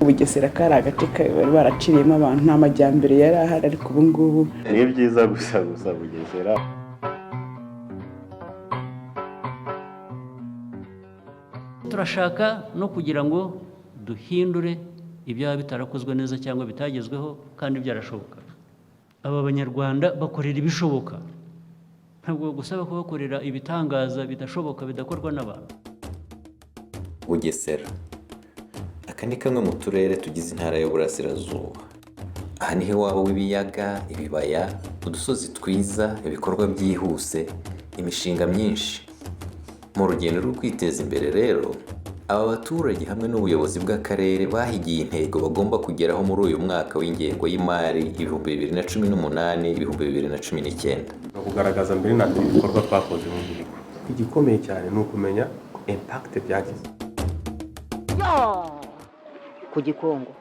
Bugesera kari agace bari baraciriyemo abantu nta majyambere yari ahari, ariko ubu ngubu ni byiza gusa Bugesera. Turashaka no kugira ngo duhindure ibyaba bitarakozwe neza cyangwa bitagezweho kandi byarashoboka. Aba banyarwanda bakorera ibishoboka, ntabwo gusaba kubakorera ibitangaza bidashoboka bidakorwa n'abantu. Bugesera, aka ni kamwe mu turere tugize intara y'Uburasirazuba. Aha niho iwabo w'ibiyaga, ibibaya, udusozi twiza, ibikorwa byihuse, imishinga myinshi. Mu rugendo rwo kwiteza imbere rero, aba baturage hamwe n'ubuyobozi bw'akarere bahigiye intego bagomba kugeraho muri uyu mwaka w'ingengo y'imari 2018-2019. Kugaragaza mbere na mbere ibikorwa twakoze mu gihugu. Igikomeye cyane ni ukumenya impact byagize. Ku Gikongo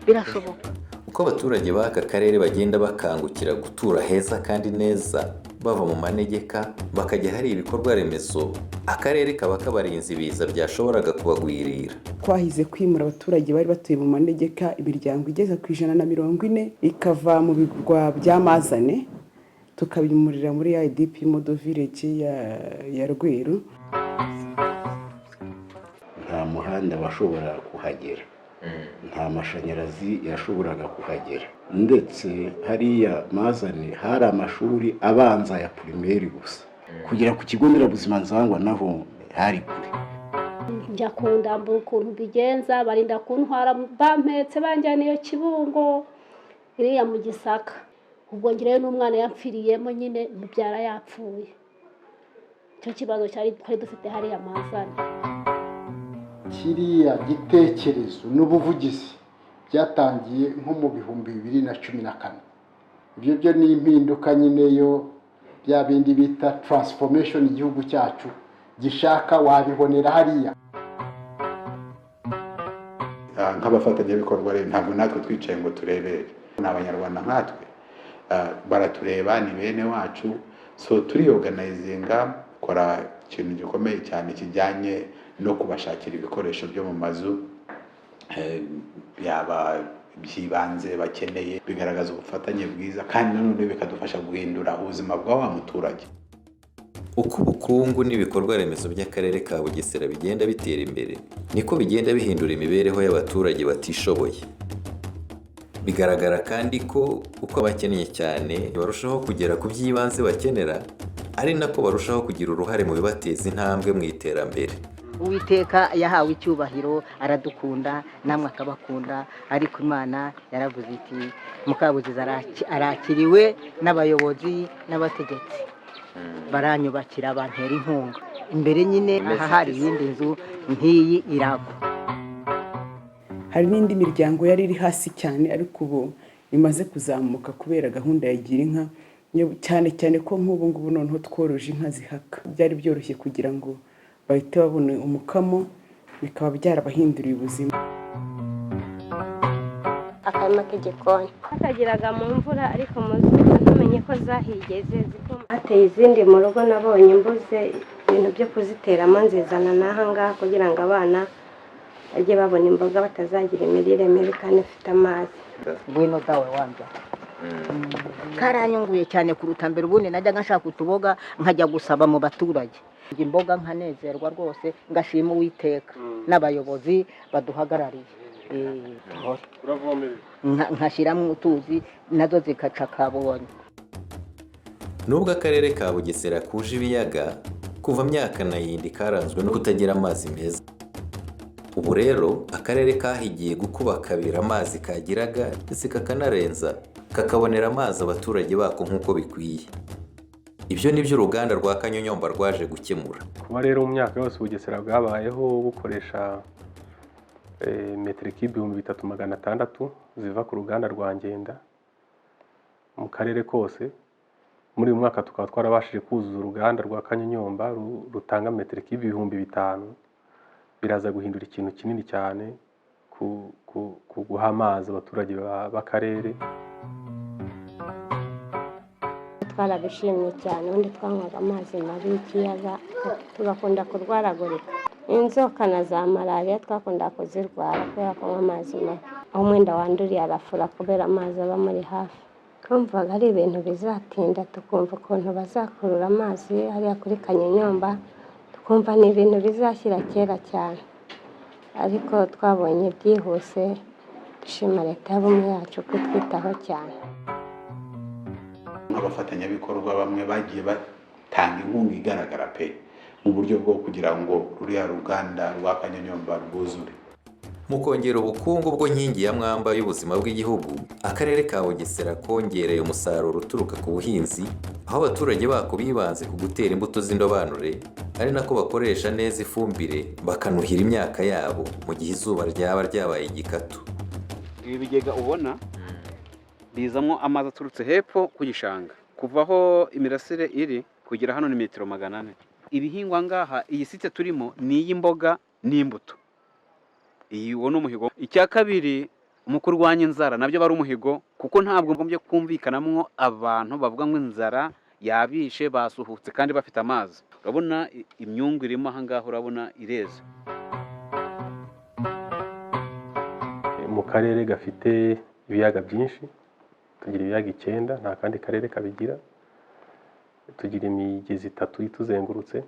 birashoboka. Uko abaturage b'aka karere bagenda bakangukira gutura heza kandi neza, bava mu manegeka bakajya hari ibikorwa remezo, akarere kaba kabarinze ibiza byashoboraga kubagwirira. Twahize kwimura abaturage bari batuye mu manegeka imiryango igeze ku 140 ikava mu bigwa by'amazane, tukabimurira muri IDP Model Village ya Rweru. Nta muhanda washobora kuhagera, nta mashanyarazi yashoboraga kuhagera, ndetse hariya mazane hari amashuri abanza ya primaire gusa, kugera ku kigo nderabuzima Nzangwa naho hari kure. Njya kundambura ukuntu bigenza, barinda kuntwara bampetse banjyaniye Kibungo iriya mu Gisaka. Ubwo ngireyo n'umwana yapfiriyemo nyine mubyara yapfuye. Cyo kibazo cyari dufite hariya mazane. Kiriya gitekerezo n'ubuvugizi byatangiye nko mu 2014. Ibyo byo ni impinduka nyine yo bya bindi bita transformation igihugu cyacu gishaka wabibonera hariya. Nk'abafatanyabikorwa rero ntabwo natwe twicaye ngo turebere, n'abanyarwanda nkatwe baratureba, ni bene wacu, so turiorganizinga, kora ikintu gikomeye cyane kijyanye no kubashakira ibikoresho byo mu mazu yaba byibanze bakeneye, bigaragaza ubufatanye bwiza kandi nanone bikadufasha guhindura ubuzima bwa wa muturage. Uko ubukungu n'ibikorwa remezo by'akarere ka Bugesera bigenda bitera imbere, niko bigenda bihindura imibereho y'abaturage batishoboye. Bigaragara kandi ko uko abakeneye cyane barushaho kugera ku by'ibanze bakenera, ari nako barushaho kugira uruhare mu bibateza intambwe mu iterambere. Uwiteka yahawe icyubahiro, aradukunda, namwe akabakunda, ariko Imana yaravuze iti Mukabugeza arakiriwe n'abayobozi n'abategetsi. Baranyubakira bantera inkunga. Imbere nyine aha hari iyindi nzu nk'iyi iragwa. Hari n'indi miryango yari iri hasi cyane, ariko ubu imaze kuzamuka kubera gahunda ya gira inka, cyane ko nk'ubu ngubu noneho tworoje inka zihaka. Byari byoroshye kugira ngo bahite babona umukamo, bikaba byarabahinduriye ubuzima. Akarima k'igikoni katagiraga mu mvura, ariko mumenye ko zahigeze hateye izindi mu rugo. Nabonye mbuze ibintu byo kuziteramo, nzizana n'aha ngaha kugira ngo abana bajye babona imboga batazagira imirire mibi kandi ifite amazi. Ngwino dawe wanja. Karanyunguye cyane kuruta mbere. Ubundi najya ngashaka utuboga nkajya gusaba mu baturage. Imboga nkanezerwa rwose, ngashima Uwiteka n'abayobozi baduhagarariye. Nkashyiramo utuzi nazo zikaca kabonye. Nubwo akarere ka Bugesera kuje ibiyaga, kuva myaka na yindi karanzwe no kutagira amazi meza. Ubu rero akarere kahigiye gukuba kabiri amazi kagiraga, ndetse kakanarenza, kakabonera amazi abaturage bako nk'uko bikwiye. Ibyo nibyo uruganda rwa Kanyonyomba rwaje gukemura. Kuba rero mu myaka yose Bugesera bwabayeho gukoresha metero kibe 3600 ziva ku ruganda rwa Ngenda mu karere kose. Muri uyu mwaka tukaba twarabashije kuzuza uruganda rwa Kanyonyomba rutanga metero kibe 5000. Biraza guhindura ikintu kinini cyane ku guha amazi abaturage b'akarere. Twarabishimye cyane, undi twanywaga amazi mabi y'ikiyaga tugakunda kurwaragurika. inzoka na za malariya twakunda kuzirwara kubera kunywa amazi mabi, aho umwenda wanduriye arafura kubera amazi aba muri hafi. Twumvaga ari ibintu bizatinda, tukumva ukuntu bazakurura amazi hariya kuri Kanyonyomba, tukumva ni ibintu bizashyira kera cyane, ariko twabonye byihuse. Dushima leta y'ubumwe yacu kutwitaho cyane. Abafatanyabikorwa bamwe bagiye batanga inkunga igaragara pe mu buryo bwo kugira ngo ruriya ruganda rwa Kanyonyomba rwuzure. Mu kongera ubukungu bwo nkingi ya mwamba y'ubuzima bw'igihugu, akarere ka Bugesera kongereye umusaruro uturuka ku buhinzi, aho abaturage bako bibanze ku gutera imbuto z'indobanure, ari nako bakoresha neza ifumbire bakanuhira imyaka yabo mu gihe izuba ryaba ryabaye igikatu. Ibi bigega ubona bizamwo amazi aturutse hepfo ku gishanga, kuva aho imirasire iri kugera hano ni metero 400. Ibihingwa ngaha iyi site turimo ni y'imboga n'imbuto. Iyi wo n'umuhigo. Icya kabiri mu kurwanya inzara nabyo bari umuhigo, kuko ntabwo ngombye kumvikanamwo abantu bavuga ngo inzara yabishe basuhutse kandi bafite amazi. Urabona imyungu irimo aha ngaha, urabona ireze. Mu karere gafite ibiyaga byinshi, tugira ibiyaga 9, nta kandi karere kabigira. Tugira imigezi 3 ituzengurutse,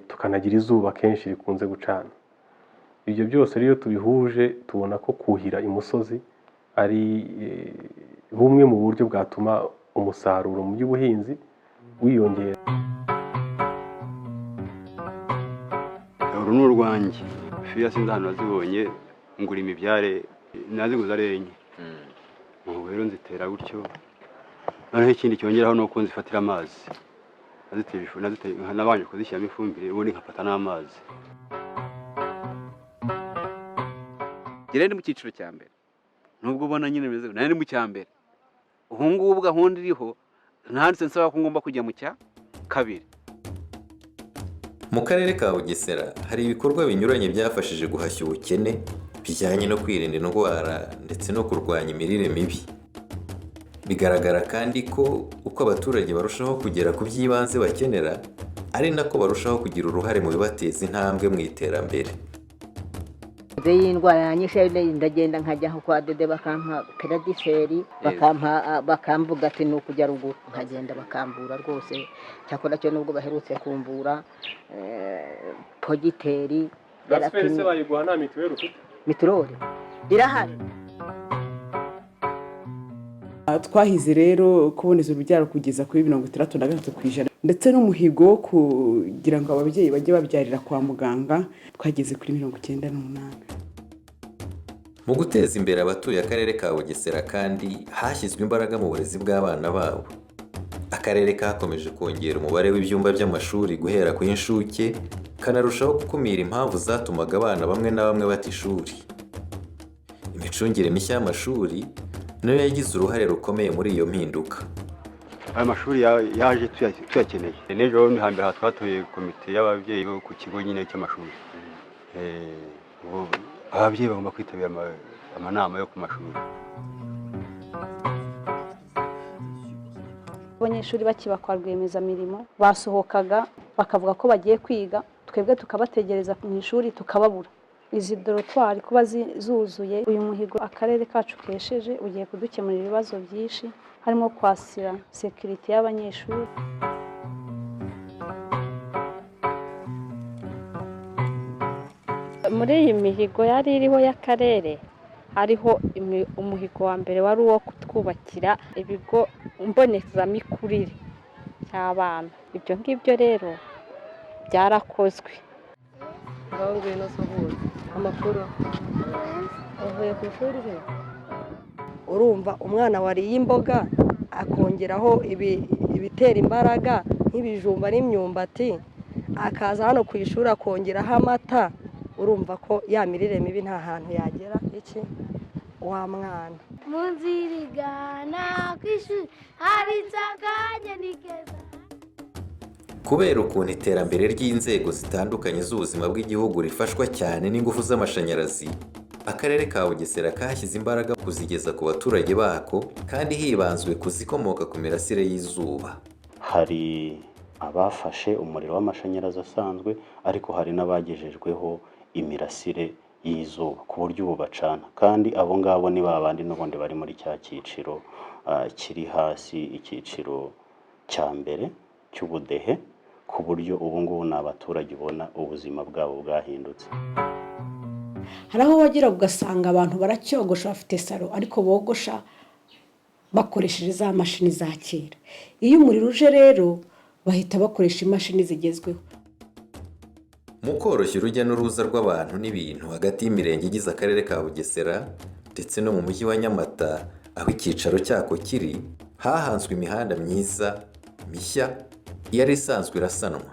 tukanagira izuba kenshi rikunze gucana. Ibyo byose rero tubihuje tubona ko kuhira imusozi ari bumwe mu buryo bwatuma umusaruro mu by'ubuhinzi wiyongera. Uru ni urwanjye, fiya sinzi ahantu nazibonye, ngura imibyare naziguza ari enye. Ubu rero nzitera gutyo, noneho ikindi cyongeraho ni uko nzifatira amazi. Nabanje kuzishyiramo ifumbire, ubundi nkafata n'amazi. Gerende mu cyiciro cya mbere, nubwo ubona nyine bimeze nari mu cya mbere. Ubu ngubu gahunda iriho ntanditse nsaba ko ngomba kujya mu cya kabiri. Mu karere ka Bugesera hari ibikorwa binyuranye byafashije guhashya ubukene bijyanye no kwirinda indwara ndetse no kurwanya imirire mibi. Bigaragara kandi ko uko abaturage barushaho kugera ku by'ibanze bakenera, ari nako barushaho kugira uruhare mu bibateza intambwe mu iterambere. Indwara yanyishe ndagenda nkajya kwa dede bakampa peradiseri, bakamvuga ati ni ukujya ruguru, nkagenda bakambura rwose. Cyakora cyo nubwo baherutse kumvura pogiteri Gasperese bayiguha nta mituweli ufite? Mituweli irahari. Twahize rero kuboneza urubyaro kugeza kuri 63% ndetse n'umuhigo kugira ngo ababyeyi bajye babyarira kwa muganga twageze kuri 98%. Mu guteza imbere abatuye akarere ka Bugesera kandi hashyizwe imbaraga mu burezi bw'abana babo. Akarere kakomeje kongera umubare w'ibyumba by'amashuri guhera ku inshuke, kanarushaho gukumira impamvu zatumaga abana bamwe na bamwe bata ishuri. Imicungire mishya y'amashuri nayo yagize uruhare rukomeye muri iyo mpinduka. Aya mashuri yaje tuyakeneye. N'ejo ni hambere aha twatoye komite y'ababyeyi bo ku kigo nyine cy'amashuri. Ababyeyi bagomba kwitabira amanama yo ku mashuri. Abanyeshuri bakiba kwa rwiyemezamirimo basohokaga bakavuga ko bagiye kwiga, twebwe tukabategereza mu ishuri tukababura. Izi dorotwari kuba zuzuye, uyu muhigo akarere kacu kesheje ugiye kudukemurira ibibazo byinshi, harimo kwasira sekirite y'abanyeshuri. Muri iyi mihigo yari iriho y'akarere, hariho umuhigo wa mbere wari uwo kutwubakira ibigo mbonezamikurire cy'abana. Ibyo ngibyo rero byarakozwe. Amakuru avuye ku ishuri he? Urumva umwana wariye imboga akongeraho ibitera imbaraga nk'ibijumba n'imyumbati, akaza hano ku ishuri akongeraho amata, urumva ko ya mirire mibi nta hantu yagera iki wa mwana. Munzirigana kwishuri hari nsanganya nikeza. Kubera ukuntu iterambere ry'inzego zitandukanye z'ubuzima bw'igihugu rifashwa cyane n'ingufu z'amashanyarazi, akarere ka Bugesera kashyize imbaraga kuzigeza ku baturage bako kandi hibanzwe kuzikomoka ku mirasire y'izuba. Hari abafashe umuriro w'amashanyarazi asanzwe, ariko hari n'abagejejweho imirasire y'izuba ku buryo ubu bacana, kandi abo ngabo ni babandi n'ubundi bari muri cya cyiciro kiri hasi, icyiciro cya mbere cy'ubudehe, ku buryo ubu ngubu ni abaturage ubona ubuzima bwabo bwahindutse. hari aho wagira ugasanga abantu baracyogosha bafite salo ariko bogosha bakoresheje za mashini za kera. Iyo umuriro uje rero bahita bakoresha imashini zigezweho. mu koroshya urujya n'uruza rw'abantu n'ibintu hagati y'imirenge igize akarere ka Bugesera ndetse no mu mujyi wa Nyamata aho icyicaro cyako kiri, hahanzwe imihanda myiza mishya yari isanzwe irasanwa.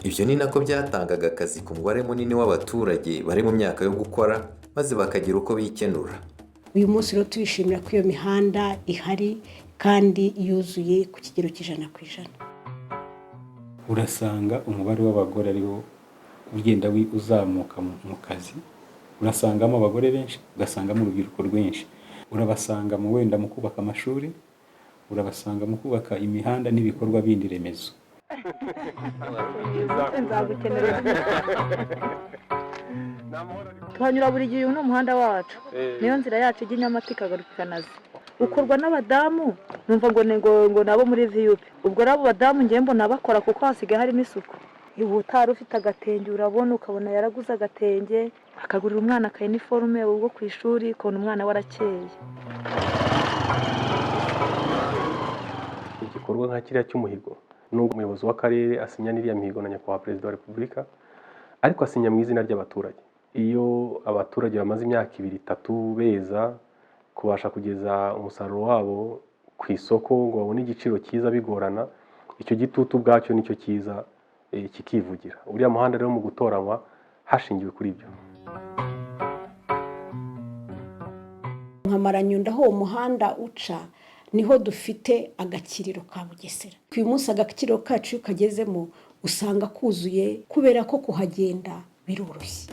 Ibyo ni nako byatangaga akazi ku mubare munini w'abaturage bari mu myaka yo gukora maze bakagira uko bikenura. Uyu munsi rero turishimira ko iyo mihanda ihari kandi yuzuye ku kigero cy'100%. Urasanga umubare w'abagore ariwo ugenda uzamuka mu kazi, urasangamo abagore benshi, ugasangamo urubyiruko rwinshi, urabasanga mu wenda mu kubaka amashuri, urabasanga mu kubaka imihanda n'ibikorwa bindi remezo. Tuhanyura buri gihe, uyu ni umuhanda wacu, niyo nzira yacu ijya Nyamata ikagaruka ikanaza, ukorwa n'abadamu. Numva ngo nabo muri VUP, ubwo rabo badamu ngiye mbona bakora kuko hasigaye harimo isuku. Ubu utari ufite agatenge urabona, ukabona yaraguze agatenge akagurira umwana ka uniforme ubwo ku ishuri, ukabona umwana warakeye. Igikorwa nka kiriya cy'umuhigo n'ubwo umuyobozi w'akarere asinya n'iriya mihigo na nyakubahwa perezida wa repubulika, ariko asinya mu izina ry'abaturage. Iyo abaturage bamaze imyaka 2-3 beza kubasha kugeza umusaruro wabo ku isoko ngo babone igiciro cyiza bigorana, icyo gitutu bwacyo nicyo cyiza kikivugira. Uriya muhanda rero mu gutoranywa hashingiwe kuri ibyo. Nkamaranyunda aho umuhanda uca niho dufite agakiriro ka Bugesera. Uyu munsi agakiriro kacu kagezemo usanga kuzuye kubera ko kuhagenda biroroshye.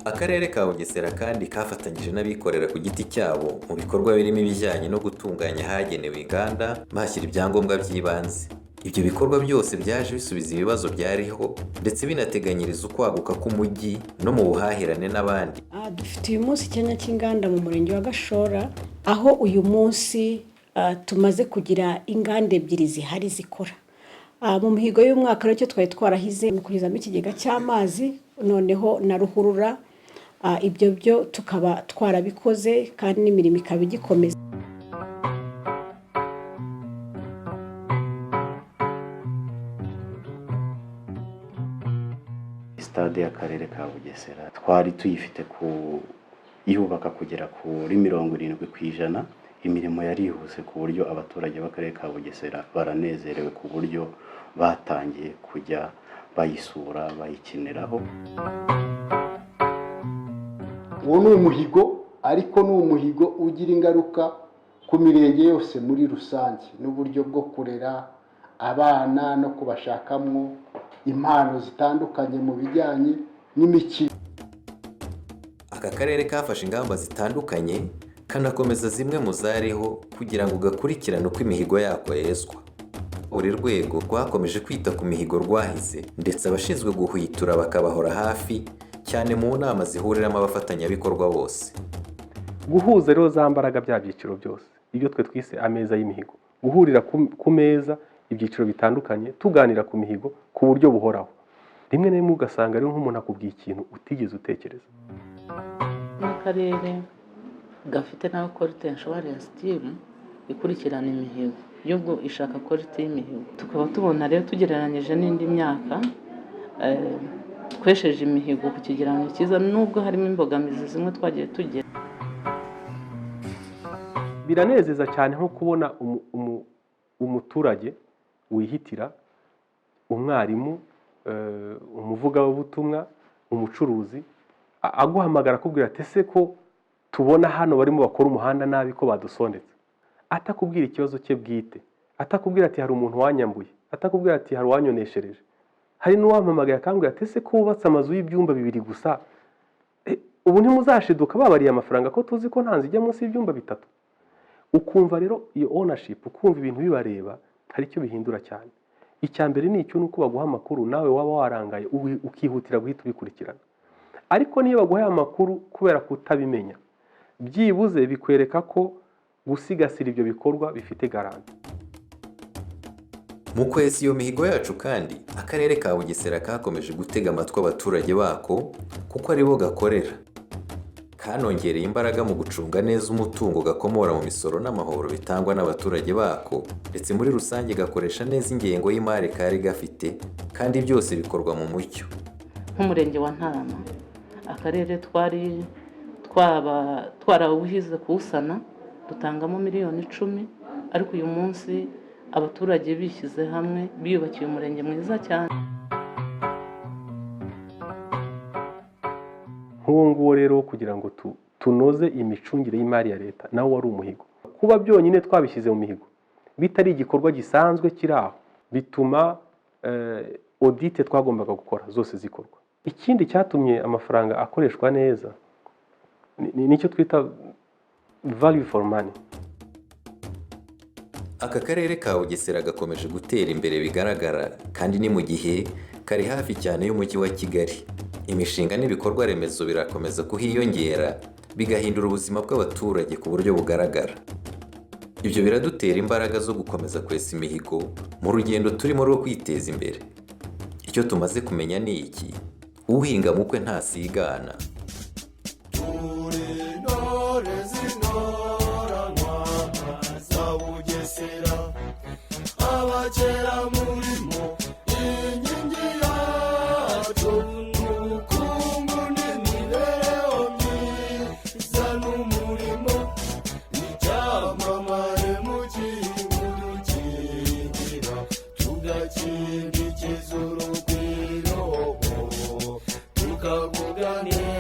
Akarere ka Bugesera kandi kafatanyije n'abikorera ku giti cyabo mu bikorwa birimo ibijyanye no gutunganya hagenewe inganda bashyira ibyangombwa by'ibanze. Ibyo bikorwa byose byaje bisubiza ibibazo byariho ndetse binateganyiriza ukwaguka k'umujyi no mu buhahirane n'abandi. Dufite uyu munsi icyanya cy'inganda mu murenge wa Gashora, aho uyu munsi tumaze kugira inganda 2 zihari zikora. Mu mihigo y'umwaka rero twari twarahize mu kugezamo ikigega cy'amazi, noneho na ruhurura. Ibyo byo tukaba twarabikoze kandi n'imirimo ikaba igikomeza. Stade y'akarere ka Bugesera twari tuyifite yubaka kugera kuri 70%. Imirimo yarihuse ku buryo abaturage b'akarere ka Bugesera baranezerewe ku buryo batangiye kujya bayisura bayikiniraho. Uwo ni umuhigo, ariko ni umuhigo ugira ingaruka ku mirenge yose muri rusange, n'uburyo bwo kurera abana no kubashakamo impano zitandukanye mu bijyanye n'imikino. Aka karere kafashe ingamba zitandukanye kanakomeza zimwe mu zariho kugira ngo gakurikirane uko imihigo yako yezwa. Buri rwego rwakomeje kwita ku mihigo rwahize ndetse abashinzwe guhwitura bakabahora hafi cyane mu nama zihuriramo abafatanyabikorwa bose. Guhuza rero za mbaraga bya byiciro byose, ibyo twe twise ameza y'imihigo, guhurira ku meza ibyiciro bitandukanye tuganira ku mihigo ku buryo buhoraho. Rimwe na rimwe ugasanga rero nk'umuntu akubwiye ikintu utigeze utekereza. N'akarere gafite nawe quality assurance team ikurikirana imihigo, y'ubwo ishaka quality y'imihigo. Tukaba tubona rero tugereranyije n'indi myaka twesheje imihigo ku kigereranyo cyiza, nubwo harimo imbogamizi zimwe twagiye tugera. Biranezeza cyane nko kubona umuturage wihitira, umwarimu, umuvugabutumwa, umucuruzi aguhamagara akubwira ati ese ko tubona hano barimo bakora umuhanda nabi ko badusondetse. Atakubwira ikibazo cye bwite, atakubwira ati hari umuntu wanyambuye, atakubwira ati hari uwanyoneshereje. Hari n'uwampamagaye akambwira ati ese ko wubatse amazu y'ibyumba 2 gusa, ubu ntimuzashiduka babariye amafaranga ko tuzi ko ntanzi ijya munsi y'ibyumba 3. Ukumva rero iyo ownership, ukumva ibintu bibareba hari icyo bihindura cyane. Icya mbere ni icyo nuko baguha amakuru nawe waba warangaye ukihutira guhita ubikurikirana. Ariko niyo baguhaye amakuru kubera kutabimenya, byibuze bikwereka ko gusigasira ibyo bikorwa bifite garanti. Mu kwesa iyo mihigo yacu kandi akarere ka Bugesera kakomeje gutega amatwi abaturage bako kuko ari bo gakorera. Kanongereye imbaraga mu gucunga neza umutungo gakomora mu misoro n'amahoro bitangwa n'abaturage bako, ndetse muri rusange gakoresha neza ingengo y'imari kari gafite, kandi byose bikorwa mu mucyo. Nk'umurenge wa Ntarama, akarere twarawuhize kuwusana dutangamo miliyoni 10, ariko uyu munsi abaturage bishyize hamwe biyubakiye umurenge mwiza cyane. Nk'uwo nguwo rero kugira ngo tunoze imicungire y'imari ya leta nawo wari umuhigo. Kuba byonyine twabishyize mu mihigo bitari igikorwa gisanzwe kiri aho, bituma audit twagombaga gukora zose zikorwa. Ikindi cyatumye amafaranga akoreshwa neza nicyo twita value for money. Aka karere ka Bugesera gakomeje gutera imbere bigaragara, kandi ni mu gihe kari hafi cyane y'umujyi wa Kigali. Imishinga n'ibikorwa remezo birakomeza kuhiyongera, bigahindura ubuzima bw'abaturage ku buryo bugaragara. Ibyo biradutera imbaraga zo gukomeza kwesa imihigo mu rugendo turimo rwo kwiteza imbere. Icyo tumaze kumenya ni iki: uhinga mukwe ntasigana. Tukavuga neza